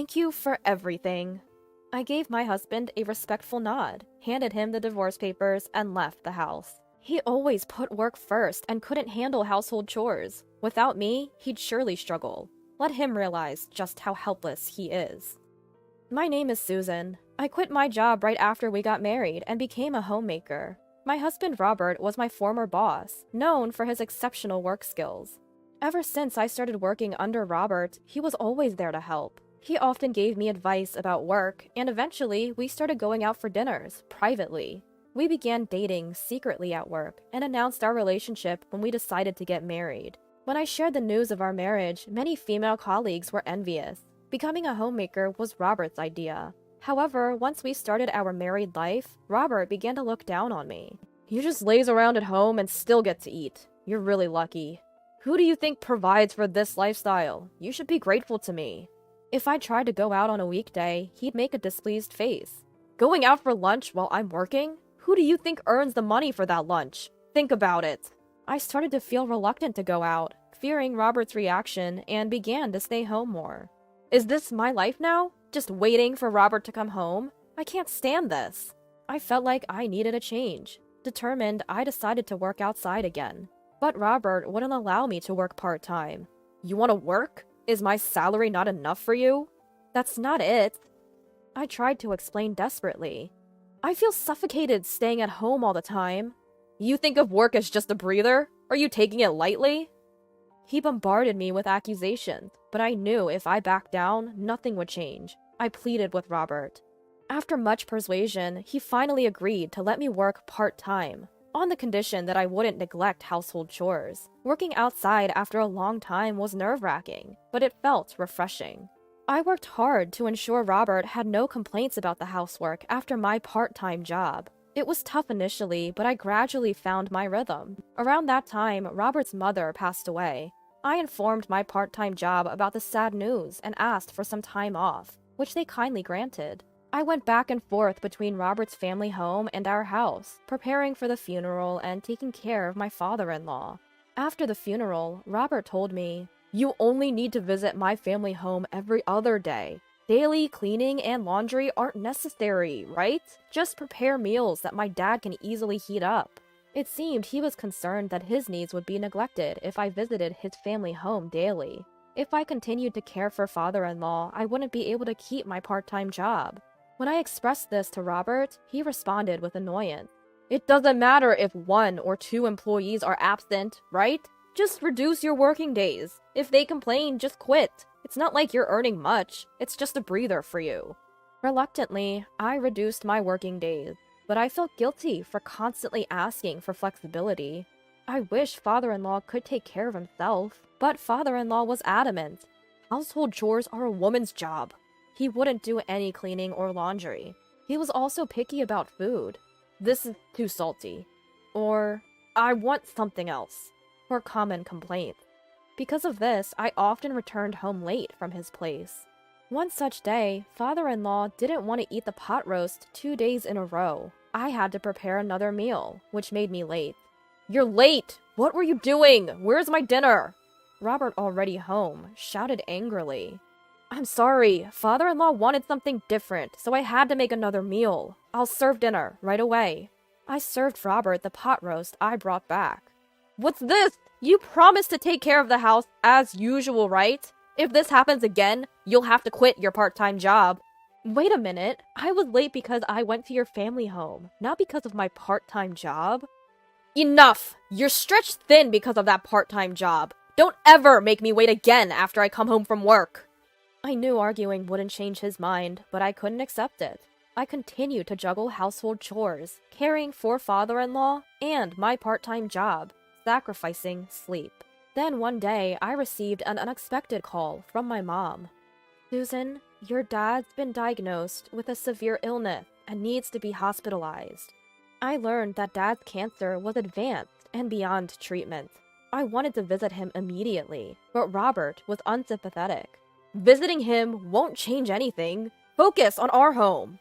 Thank you for everything. I gave my husband a respectful nod, handed him the divorce papers, and left the house. He always put work first and couldn't handle household chores. Without me, he'd surely struggle. Let him realize just how helpless he is. My name is Susan. I quit my job right after we got married and became a homemaker. My husband Robert was my former boss, known for his exceptional work skills. Ever since I started working under Robert, he was always there to help. He often gave me advice about work, and eventually we started going out for dinners, privately. We began dating secretly at work and announced our relationship when we decided to get married. When I shared the news of our marriage, many female colleagues were envious. Becoming a homemaker was Robert's idea. However, once we started our married life, Robert began to look down on me. "You just laze around at home and still get to eat. You're really lucky. Who do you think provides for this lifestyle? You should be grateful to me." If I tried to go out on a weekday, he'd make a displeased face. "Going out for lunch while I'm working? Who do you think earns the money for that lunch? Think about it." I started to feel reluctant to go out, fearing Robert's reaction, and began to stay home more. Is this my life now? Just waiting for Robert to come home? I can't stand this. I felt like I needed a change. Determined, I decided to work outside again. But Robert wouldn't allow me to work part-time. "You want to work? Is my salary not enough for you?" "That's not it." I tried to explain desperately. "I feel suffocated staying at home all the time." "You think of work as just a breather? Are you taking it lightly?" He bombarded me with accusations, but I knew if I backed down, nothing would change. I pleaded with Robert. After much persuasion, he finally agreed to let me work part-time, on the condition that I wouldn't neglect household chores. Working outside after a long time was nerve-wracking, but it felt refreshing. I worked hard to ensure Robert had no complaints about the housework after my part-time job. It was tough initially, but I gradually found my rhythm. Around that time, Robert's mother passed away. I informed my part-time job about the sad news and asked for some time off, which they kindly granted. I went back and forth between Robert's family home and our house, preparing for the funeral and taking care of my father-in-law. After the funeral, Robert told me, "You only need to visit my family home every other day. Daily cleaning and laundry aren't necessary, right? Just prepare meals that my dad can easily heat up." It seemed he was concerned that his needs would be neglected if I visited his family home daily. If I continued to care for father-in-law, I wouldn't be able to keep my part-time job. When I expressed this to Robert, he responded with annoyance. "It doesn't matter if 1 or 2 employees are absent, right? Just reduce your working days. If they complain, just quit. It's not like you're earning much. It's just a breather for you." Reluctantly, I reduced my working days, but I felt guilty for constantly asking for flexibility. I wish father-in-law could take care of himself, but father-in-law was adamant. Household chores are a woman's job. He wouldn't do any cleaning or laundry. He was also picky about food. "This is too salty." Or, "I want something else," were common complaints. Because of this, I often returned home late from his place. One such day, father-in-law didn't want to eat the pot roast 2 days in a row. I had to prepare another meal, which made me late. "You're late! What were you doing? Where's my dinner?" Robert, already home, shouted angrily. "I'm sorry, father-in-law wanted something different, so I had to make another meal. I'll serve dinner right away." I served Robert the pot roast I brought back. "What's this? You promised to take care of the house as usual, right? If this happens again, you'll have to quit your part-time job." "Wait a minute, I was late because I went to your family home, not because of my part-time job." "Enough! You're stretched thin because of that part-time job. Don't ever make me wait again after I come home from work." I knew arguing wouldn't change his mind, but I couldn't accept it. I continued to juggle household chores, caring for father-in-law, and my part-time job, sacrificing sleep. Then one day, I received an unexpected call from my mom. "Susan, your dad's been diagnosed with a severe illness and needs to be hospitalized." I learned that dad's cancer was advanced and beyond treatment. I wanted to visit him immediately, but Robert was unsympathetic. "Visiting him won't change anything. Focus on our home."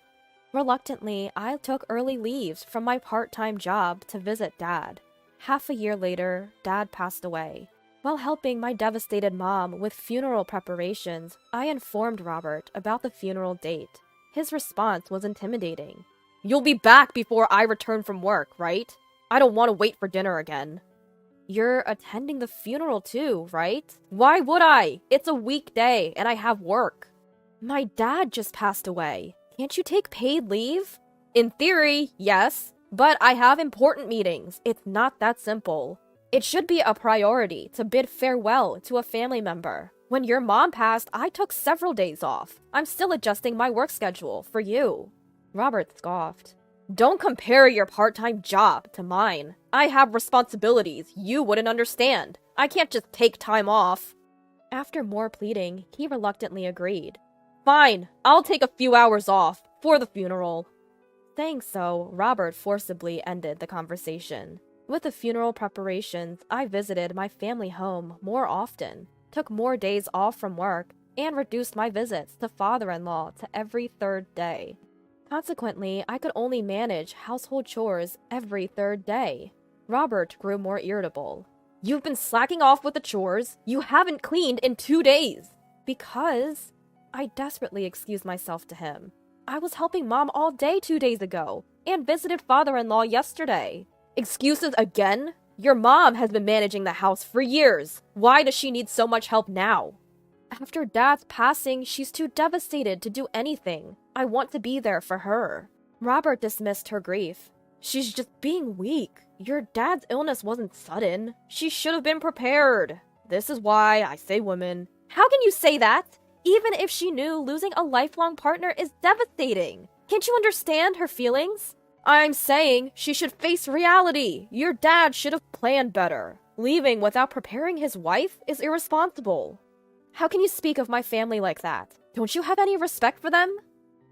Reluctantly, I took early leaves from my part-time job to visit Dad. Half a year later, Dad passed away. While helping my devastated mom with funeral preparations, I informed Robert about the funeral date. His response was intimidating. "You'll be back before I return from work, right? I don't want to wait for dinner again." "You're attending the funeral too, right?" "Why would I? It's a weekday and I have work." "My dad just passed away. Can't you take paid leave?" "In theory, yes, but I have important meetings. It's not that simple. It should be a priority to bid farewell to a family member. When your mom passed, I took several days off. I'm still adjusting my work schedule for you." Robert scoffed. "Don't compare your part-time job to mine. I have responsibilities you wouldn't understand. I can't just take time off." After more pleading, he reluctantly agreed. "Fine, I'll take a few hours off for the funeral." Saying so, Robert forcibly ended the conversation. With the funeral preparations, I visited my family home more often, took more days off from work, and reduced my visits to father-in-law to every third day. Consequently, I could only manage household chores every third day. Robert grew more irritable. "You've been slacking off with the chores. You haven't cleaned in 2 days." "Because..." I desperately excused myself to him. "I was helping mom all day 2 days ago, and visited father-in-law yesterday." "Excuses again? Your mom has been managing the house for years. Why does she need so much help now?" "After dad's passing, she's too devastated to do anything. I want to be there for her." Robert dismissed her grief. "She's just being weak. Your dad's illness wasn't sudden. She should have been prepared. This is why I say women." "How can you say that? Even if she knew losing a lifelong partner is devastating. Can't you understand her feelings?" "I'm saying she should face reality. Your dad should have planned better. Leaving without preparing his wife is irresponsible." "How can you speak of my family like that? Don't you have any respect for them?"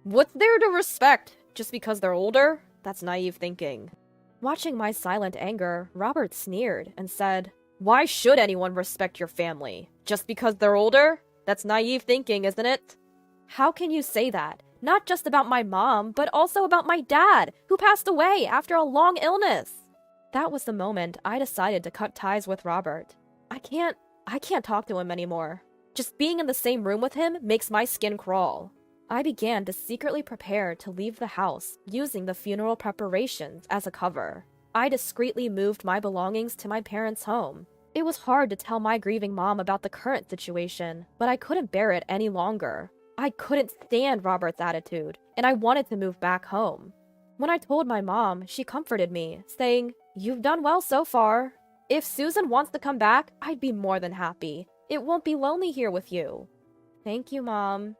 "What's there to respect? Just because they're older? That's naive thinking." Watching my silent anger, Robert sneered and said, "Why should anyone respect your family? Just because they're older? That's naive thinking, isn't it?" "How can you say that? Not just about my mom, but also about my dad, who passed away after a long illness." That was the moment I decided to cut ties with Robert. I can't talk to him anymore. Just being in the same room with him makes my skin crawl. I began to secretly prepare to leave the house, using the funeral preparations as a cover. I discreetly moved my belongings to my parents' home. It was hard to tell my grieving mom about the current situation, but I couldn't bear it any longer. I couldn't stand Robert's attitude, and I wanted to move back home. When I told my mom, she comforted me, saying, "You've done well so far. If Susan wants to come back, I'd be more than happy. It won't be lonely here with you." "Thank you, Mom."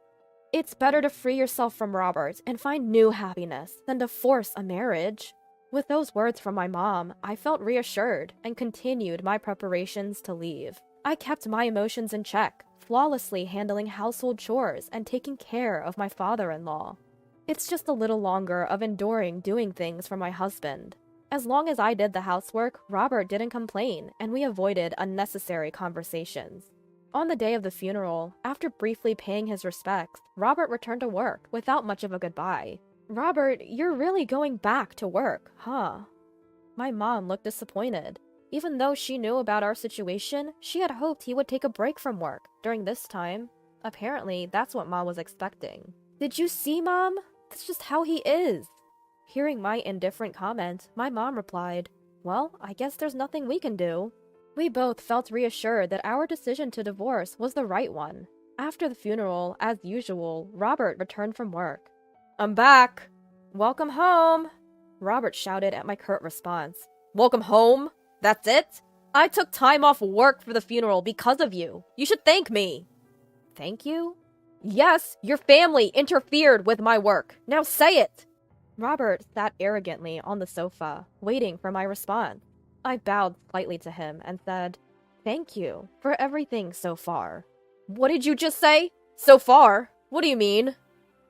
It's better to free yourself from Robert and find new happiness than to force a marriage. With those words from my mom, I felt reassured and continued my preparations to leave. I kept my emotions in check, flawlessly handling household chores and taking care of my father-in-law. It's just a little longer of enduring doing things for my husband. As long as I did the housework, Robert didn't complain, and we avoided unnecessary conversations. On the day of the funeral, after briefly paying his respects, Robert returned to work without much of a goodbye. "Robert, you're really going back to work, huh?" My mom looked disappointed. Even though she knew about our situation, she had hoped he would take a break from work during this time. Apparently, that's what Mom was expecting. "Did you see, Mom? That's just how he is." Hearing my indifferent comment, my mom replied, "Well, I guess there's nothing we can do." We both felt reassured that our decision to divorce was the right one. After the funeral, as usual, Robert returned from work. "I'm back." "Welcome home," Robert shouted at my curt response. "Welcome home? That's it? I took time off work for the funeral because of you. You should thank me." "Thank you?" "Yes, your family interfered with my work. Now say it." Robert sat arrogantly on the sofa, waiting for my response. I bowed slightly to him and said, "Thank you for everything so far." "What did you just say? So far? What do you mean?"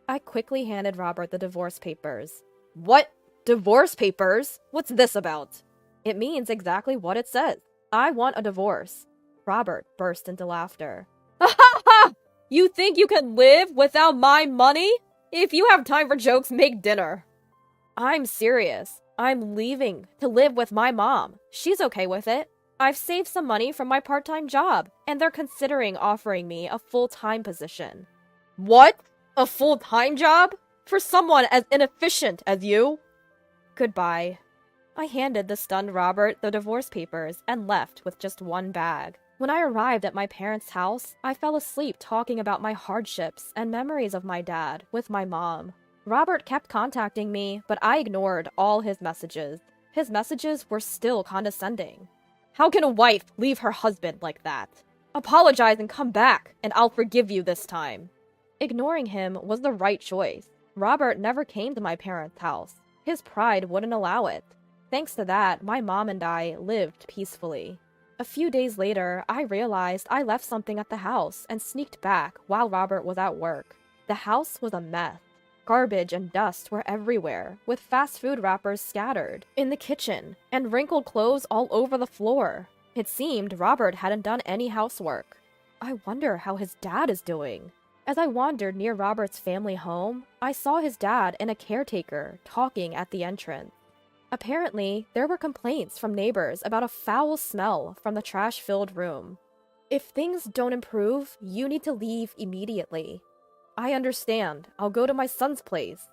I quickly handed Robert the divorce papers. "What? Divorce papers? What's this about?" "It means exactly what it says. I want a divorce." Robert burst into laughter. "Ha ha ha! You think you can live without my money? If you have time for jokes, make dinner." "I'm serious. I'm leaving to live with my mom. She's okay with it. I've saved some money from my part-time job, and they're considering offering me a full-time position. What? A full-time job? For someone as inefficient as you? Goodbye. I handed the stunned Robert the divorce papers and left with just one bag. When I arrived at my parents' house, I fell asleep talking about my hardships and memories of my dad with my mom. Robert kept contacting me, but I ignored all his messages. His messages were still condescending. How can a wife leave her husband like that? Apologize and come back, and I'll forgive you this time. Ignoring him was the right choice. Robert never came to my parents' house. His pride wouldn't allow it. Thanks to that, my mom and I lived peacefully. A few days later, I realized I left something at the house and sneaked back while Robert was at work. The house was a mess. Garbage and dust were everywhere, with fast food wrappers scattered in the kitchen and wrinkled clothes all over the floor. It seemed Robert hadn't done any housework. I wonder how his dad is doing. As I wandered near Robert's family home, I saw his dad and a caretaker talking at the entrance. Apparently, there were complaints from neighbors about a foul smell from the trash-filled room. If things don't improve, you need to leave immediately. I understand. I'll go to my son's place.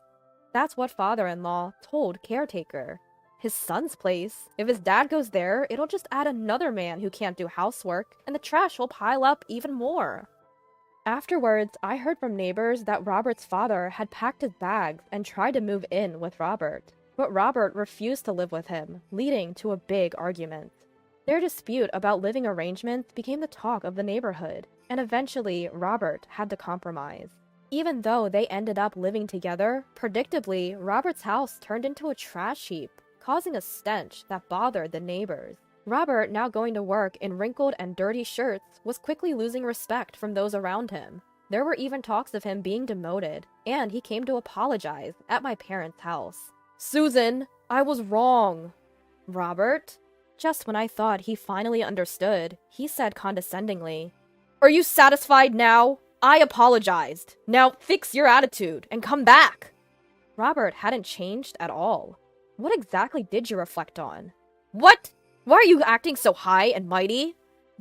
That's what father-in-law told caretaker. His son's place? If his dad goes there, it'll just add another man who can't do housework, and the trash will pile up even more. Afterwards, I heard from neighbors that Robert's father had packed his bags and tried to move in with Robert. But Robert refused to live with him, leading to a big argument. Their dispute about living arrangements became the talk of the neighborhood, and eventually Robert had to compromise. Even though they ended up living together, predictably, Robert's house turned into a trash heap, causing a stench that bothered the neighbors. Robert, now going to work in wrinkled and dirty shirts, was quickly losing respect from those around him. There were even talks of him being demoted, and he came to apologize at my parents' house. Susan, I was wrong. Robert? Just when I thought he finally understood, he said condescendingly, Are you satisfied now? I apologized. Now fix your attitude and come back. Robert hadn't changed at all. What exactly did you reflect on? What? Why are you acting so high and mighty?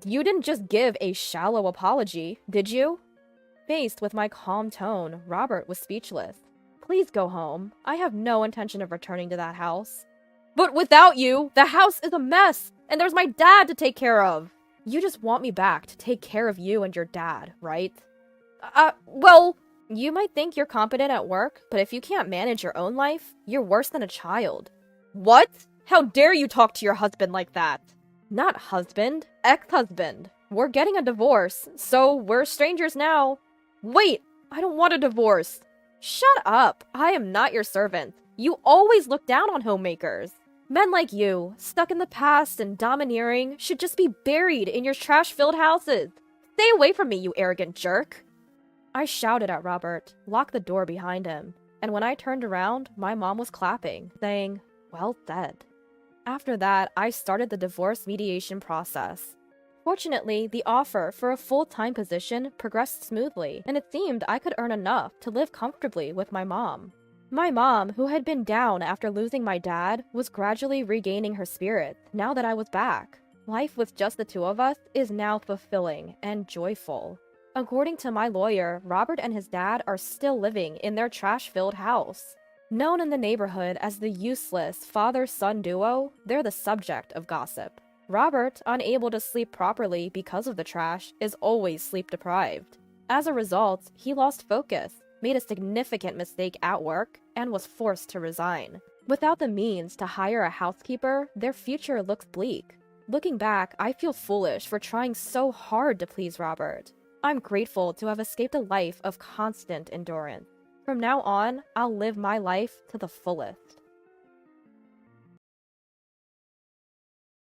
You didn't just give a shallow apology, did you? Faced with my calm tone, Robert was speechless. Please go home. I have no intention of returning to that house. But without you, the house is a mess, and there's my dad to take care of. You just want me back to take care of you and your dad, right? Well, you might think you're competent at work, but if you can't manage your own life, you're worse than a child. What? How dare you talk to your husband like that? Not husband, ex-husband. We're getting a divorce, so we're strangers now. Wait, I don't want a divorce. Shut up! I am not your servant. You always look down on homemakers. Men like you, stuck in the past and domineering, should just be buried in your trash-filled houses. Stay away from me, you arrogant jerk! I shouted at Robert, locked the door behind him, and when I turned around, my mom was clapping, saying, Well said. After that, I started the divorce mediation process. Fortunately, the offer for a full-time position progressed smoothly, and it seemed I could earn enough to live comfortably with my mom. My mom, who had been down after losing my dad, was gradually regaining her spirits now that I was back. Life with just the two of us is now fulfilling and joyful. According to my lawyer, Robert and his dad are still living in their trash-filled house. Known in the neighborhood as the useless father-son duo, they're the subject of gossip. Robert, unable to sleep properly because of the trash, is always sleep-deprived. As a result, he lost focus, made a significant mistake at work, and was forced to resign. Without the means to hire a housekeeper, their future looks bleak. Looking back, I feel foolish for trying so hard to please Robert. I'm grateful to have escaped a life of constant endurance. From now on, I'll live my life to the fullest.